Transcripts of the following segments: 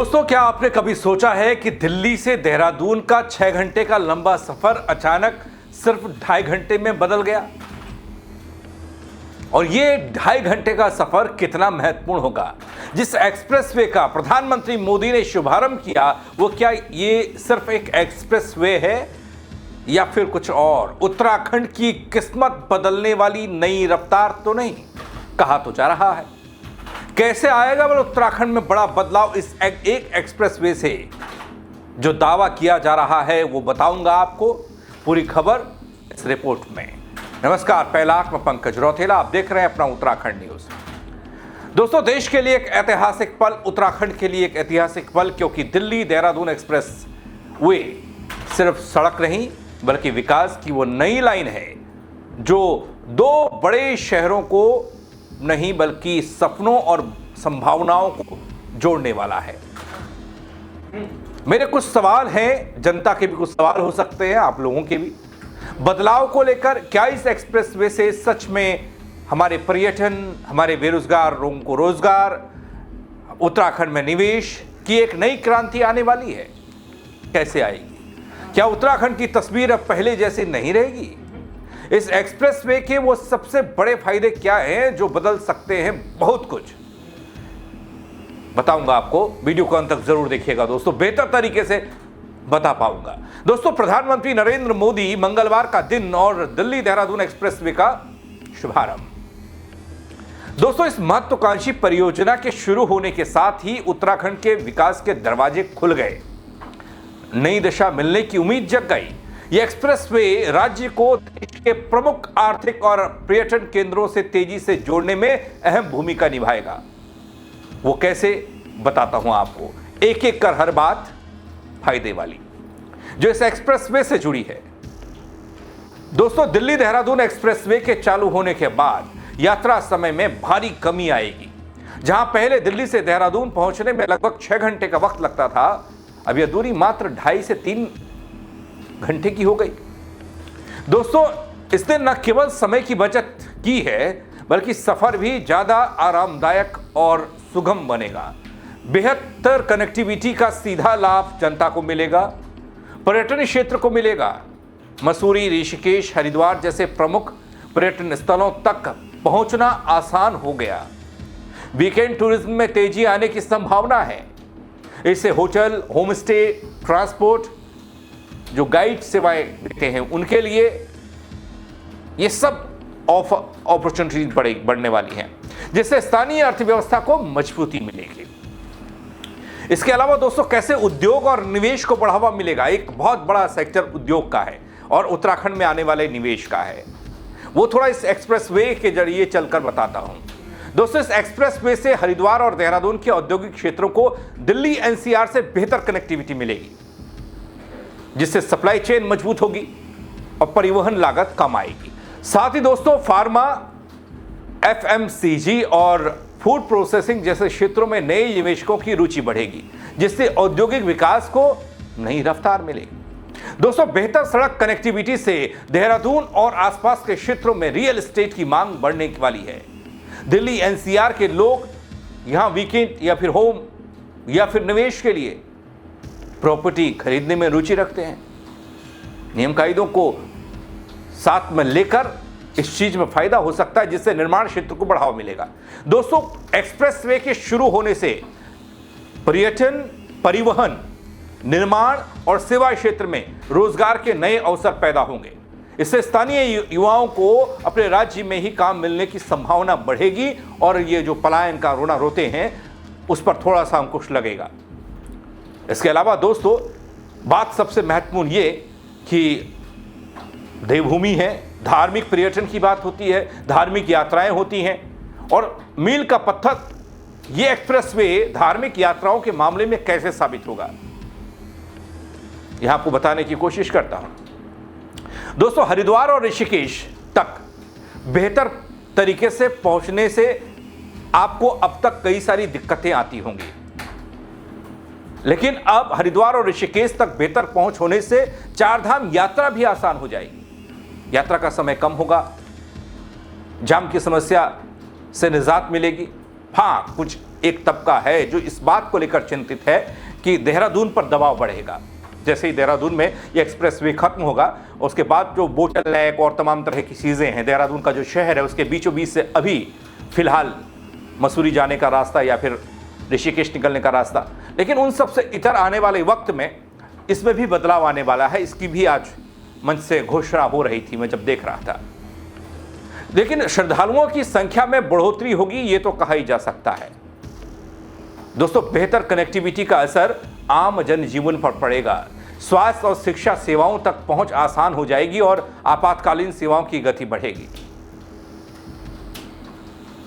दोस्तों, क्या आपने कभी सोचा है कि दिल्ली से देहरादून का 6 घंटे का लंबा सफर अचानक सिर्फ 2.5 घंटे में बदल गया? और ये 2.5 घंटे का सफर कितना महत्वपूर्ण होगा? जिस एक्सप्रेसवे का प्रधानमंत्री मोदी ने शुभारंभ किया, वो क्या ये सिर्फ एक एक्सप्रेसवे है या फिर कुछ और? उत्तराखंड की किस्मत बदलने वाली नई रफ्तार तो नहीं? कहा तो जा रहा है। कैसे आएगा वह उत्तराखंड में बड़ा बदलाव इस एक एक्सप्रेसवे से? जो दावा किया जा रहा है वो बताऊंगा आपको। पूरी खबर इस रिपोर्ट में। नमस्कार, पहला मैं पंकज रौतेला, आप देख रहे हैं अपना उत्तराखंड न्यूज। दोस्तों, देश के लिए एक ऐतिहासिक पल, उत्तराखंड के लिए एक ऐतिहासिक पल, क्योंकि दिल्ली देहरादून एक्सप्रेस वे सिर्फ सड़क नहीं बल्कि विकास की वो नई लाइन है जो दो बड़े शहरों को नहीं बल्कि सपनों और संभावनाओं को जोड़ने वाला है। मेरे कुछ सवाल हैं, जनता के भी कुछ सवाल हो सकते हैं, आप लोगों के भी। बदलाव को लेकर क्या इस एक्सप्रेसवे से सच में हमारे पर्यटन, हमारे बेरोजगार लोगों को रोजगार, उत्तराखंड में निवेश की एक नई क्रांति आने वाली है? कैसे आएगी? क्या उत्तराखंड की तस्वीर अब पहले जैसी नहीं रहेगी? इस एक्सप्रेसवे के वो सबसे बड़े फायदे क्या हैं जो बदल सकते हैं बहुत कुछ? बताऊंगा आपको, वीडियो को अंत तक जरूर देखिएगा दोस्तों, बेहतर तरीके से बता पाऊंगा। दोस्तों, प्रधानमंत्री नरेंद्र मोदी मंगलवार का दिन और दिल्ली देहरादून एक्सप्रेसवे का शुभारंभ। दोस्तों, इस महत्वाकांक्षी परियोजना के शुरू होने के साथ ही उत्तराखंड के विकास के दरवाजे खुल गए, नई दिशा मिलने की उम्मीद जग गई। यह एक्सप्रेसवे राज्य को देश के प्रमुख आर्थिक और पर्यटन केंद्रों से तेजी से जोड़ने में अहम भूमिका निभाएगा। वो कैसे, बताता हूं आपको, एक एक कर हर बात फायदे वाली जो इस एक्सप्रेसवे से जुड़ी है। दोस्तों, दिल्ली देहरादून एक्सप्रेसवे के चालू होने के बाद यात्रा समय में भारी कमी आएगी। जहां पहले दिल्ली से देहरादून पहुंचने में लगभग 6 घंटे का वक्त लगता था, अब यह दूरी मात्र 2.5 से 3 घंटे की हो गई। दोस्तों, इसने न केवल समय की बचत की है बल्कि सफर भी ज्यादा आरामदायक और सुगम बनेगा। बेहतर कनेक्टिविटी का सीधा लाभ जनता को मिलेगा, पर्यटन क्षेत्र को मिलेगा। मसूरी, ऋषिकेश, हरिद्वार जैसे प्रमुख पर्यटन स्थलों तक पहुंचना आसान हो गया। वीकेंड टूरिज्म में तेजी आने की संभावना है। इससे होटल, होमस्टे, ट्रांसपोर्ट, जो गाइड सेवाएं देते हैं उनके लिए ये सब अपॉर्चुनिटीज बढ़ने वाली हैं, जिससे स्थानीय अर्थव्यवस्था को मजबूती मिलेगी। इसके अलावा दोस्तों, कैसे उद्योग और निवेश को बढ़ावा मिलेगा? एक बहुत बड़ा सेक्टर उद्योग का है और उत्तराखंड में आने वाले निवेश का है। वो थोड़ा इस एक्सप्रेसवे के जरिए चलकर बताता हूं। दोस्तों, इस एक्सप्रेसवे से हरिद्वार और देहरादून के औद्योगिक क्षेत्रों को दिल्ली एनसीआर से बेहतर कनेक्टिविटी मिलेगी, जिससे सप्लाई चेन मजबूत होगी और परिवहन लागत कम आएगी। साथ ही दोस्तों, फार्मा, एफएमसीजी और फूड प्रोसेसिंग जैसे क्षेत्रों में नए निवेशकों की रुचि बढ़ेगी, जिससे औद्योगिक विकास को नई रफ्तार मिलेगी। दोस्तों, बेहतर सड़क कनेक्टिविटी से देहरादून और आसपास के क्षेत्रों में रियल एस्टेट की मांग बढ़ने वाली है। दिल्ली एनसीआर के लोग यहां वीकेंड या फिर होम या फिर निवेश के लिए प्रॉपर्टी खरीदने में रुचि रखते हैं। नियम कायदों को साथ में लेकर इस चीज में फायदा हो सकता है, जिससे निर्माण क्षेत्र को बढ़ावा मिलेगा। दोस्तों, एक्सप्रेसवे के शुरू होने से पर्यटन, परिवहन, निर्माण और सेवा क्षेत्र में रोजगार के नए अवसर पैदा होंगे। इससे स्थानीय युवाओं को अपने राज्य में ही काम मिलने की संभावना बढ़ेगी और ये जो पलायन का रोना रोते हैं उस पर थोड़ा सा अंकुश लगेगा। इसके अलावा दोस्तों, बात सबसे महत्वपूर्ण ये कि देवभूमि है, धार्मिक पर्यटन की बात होती है, धार्मिक यात्राएं होती हैं और मील का पत्थर ये एक्सप्रेसवे धार्मिक यात्राओं के मामले में कैसे साबित होगा, यहां आपको बताने की कोशिश करता हूं। दोस्तों, हरिद्वार और ऋषिकेश तक बेहतर तरीके से पहुंचने से आपको अब तक कई सारी दिक्कतें आती होंगी, लेकिन अब हरिद्वार और ऋषिकेश तक बेहतर पहुंच होने से चारधाम यात्रा भी आसान हो जाएगी। यात्रा का समय कम होगा, जाम की समस्या से निजात मिलेगी। हाँ, कुछ एक तबका है जो इस बात को लेकर चिंतित है कि देहरादून पर दबाव बढ़ेगा। जैसे ही देहरादून में ये एक्सप्रेसवे खत्म होगा, उसके बाद जो बोटल नेक और तमाम तरह की चीज़ें हैं, देहरादून का जो शहर है उसके बीचों बीच से अभी फिलहाल मसूरी जाने का रास्ता या फिर ऋषिकेश निकलने का रास्ता, लेकिन उन सब से इतर आने वाले वक्त में इसमें भी बदलाव आने वाला है। इसकी भी आज मंच से घोषणा हो रही थी, मैं जब देख रहा था। लेकिन श्रद्धालुओं की संख्या में बढ़ोतरी होगी ये तो कहा ही जा सकता है। दोस्तों, बेहतर कनेक्टिविटी का असर आम जनजीवन पर पड़ेगा। स्वास्थ्य और शिक्षा सेवाओं तक पहुंच आसान हो जाएगी और आपातकालीन सेवाओं की गति बढ़ेगी।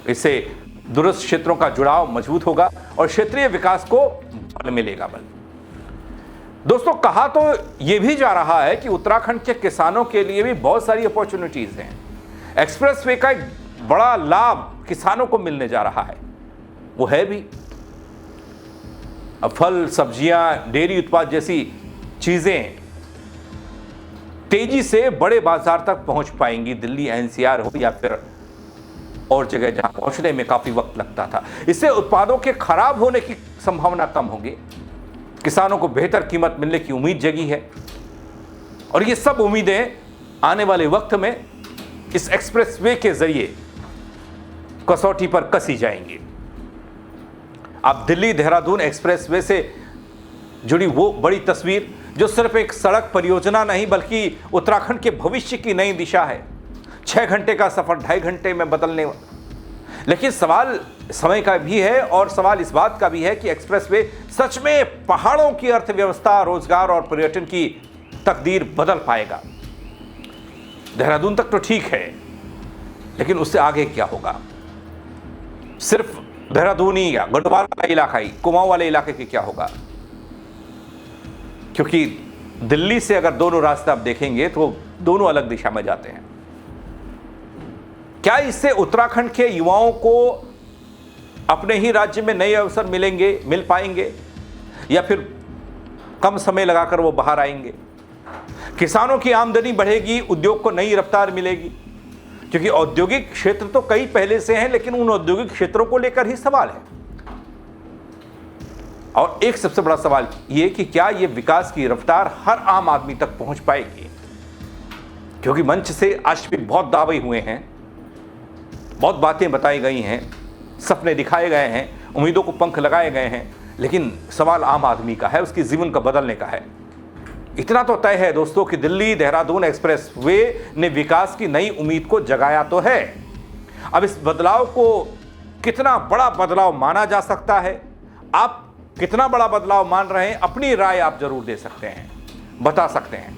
इससे दूरस्थ क्षेत्रों का जुड़ाव मजबूत होगा और क्षेत्रीय विकास को बल मिलेगा। दोस्तों, कहा तो यह भी जा रहा है कि उत्तराखंड के किसानों के लिए भी बहुत सारी अपॉर्चुनिटीज हैं। एक्सप्रेसवे का एक बड़ा लाभ किसानों को मिलने जा रहा है, वो है भी अब फल, सब्जियां, डेयरी उत्पाद जैसी चीजें तेजी से बड़े बाजार तक पहुंच पाएंगी। दिल्ली एनसीआर हो या फिर और जगह जहां पहुंचने में काफी वक्त लगता था। इससे उत्पादों के खराब होने की संभावना कम होगी, किसानों को बेहतर कीमत मिलने की उम्मीद जगी है और ये सब उम्मीदें आने वाले वक्त में इस एक्सप्रेसवे के जरिए कसौटी पर कसी जाएंगी। अब दिल्ली देहरादून एक्सप्रेसवे से जुड़ी वो बड़ी तस्वीर जो सिर्फ एक सड़क परियोजना नहीं बल्कि उत्तराखंड के भविष्य की नई दिशा है। 6 घंटे का सफर 2.5 घंटे में बदलने, लेकिन सवाल समय का भी है और सवाल इस बात का भी है कि एक्सप्रेसवे सच में पहाड़ों की अर्थव्यवस्था, रोजगार और पर्यटन की तकदीर बदल पाएगा। देहरादून तक तो ठीक है, लेकिन उससे आगे क्या होगा? सिर्फ देहरादून ही या गढ़वाल वाला इलाका ही, कुमाऊं वाले इलाके के क्या होगा? क्योंकि दिल्ली से अगर दोनों रास्ते आप देखेंगे तो दोनों अलग दिशा में जाते हैं। क्या इससे उत्तराखंड के युवाओं को अपने ही राज्य में नए अवसर मिल पाएंगे या फिर कम समय लगाकर वो बाहर आएंगे? किसानों की आमदनी बढ़ेगी, उद्योग को नई रफ्तार मिलेगी, क्योंकि औद्योगिक क्षेत्र तो कई पहले से हैं, लेकिन उन औद्योगिक क्षेत्रों को लेकर ही सवाल है। और एक सबसे बड़ा सवाल यह कि क्या यह विकास की रफ्तार हर आम आदमी तक पहुंच पाएगी? क्योंकि मंच से आज भी बहुत दावे हुए हैं, बहुत बातें बताई गई हैं, सपने दिखाए गए हैं, उम्मीदों को पंख लगाए गए हैं, लेकिन सवाल आम आदमी का है, उसकी जीवन का बदलने का है। इतना तो तय है दोस्तों कि दिल्ली देहरादून एक्सप्रेसवे ने विकास की नई उम्मीद को जगाया तो है। अब इस बदलाव को कितना बड़ा बदलाव माना जा सकता है, आप कितना बड़ा बदलाव मान रहे हैं, अपनी राय आप जरूर दे सकते हैं, बता सकते हैं।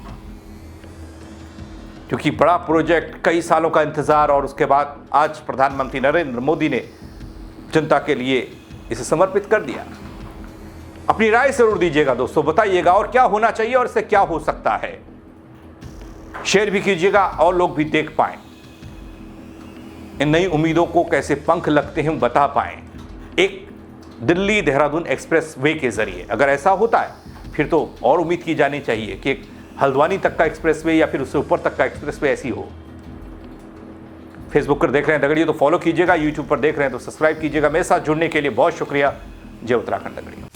क्योंकि बड़ा प्रोजेक्ट, कई सालों का इंतजार और उसके बाद आज प्रधानमंत्री नरेंद्र मोदी ने जनता के लिए इसे समर्पित कर दिया। अपनी राय जरूर दीजिएगा दोस्तों, बताइएगा और क्या होना चाहिए और इससे क्या हो सकता है। शेयर भी कीजिएगा और लोग भी देख पाएं, इन नई उम्मीदों को कैसे पंख लगते हैं बता पाएं एक दिल्ली देहरादून एक्सप्रेसवे के जरिए। अगर ऐसा होता है फिर तो और उम्मीद की जानी चाहिए कि एक हल्द्वानी तक का एक्सप्रेसवे या फिर उससे ऊपर तक का एक्सप्रेसवे ऐसी हो। फेसबुक पर देख रहे हैं दगड़ियों तो फॉलो कीजिएगा, यूट्यूब पर देख रहे हैं तो सब्सक्राइब कीजिएगा। मेरे साथ जुड़ने के लिए बहुत शुक्रिया। जय उत्तराखंड दगड़ियों।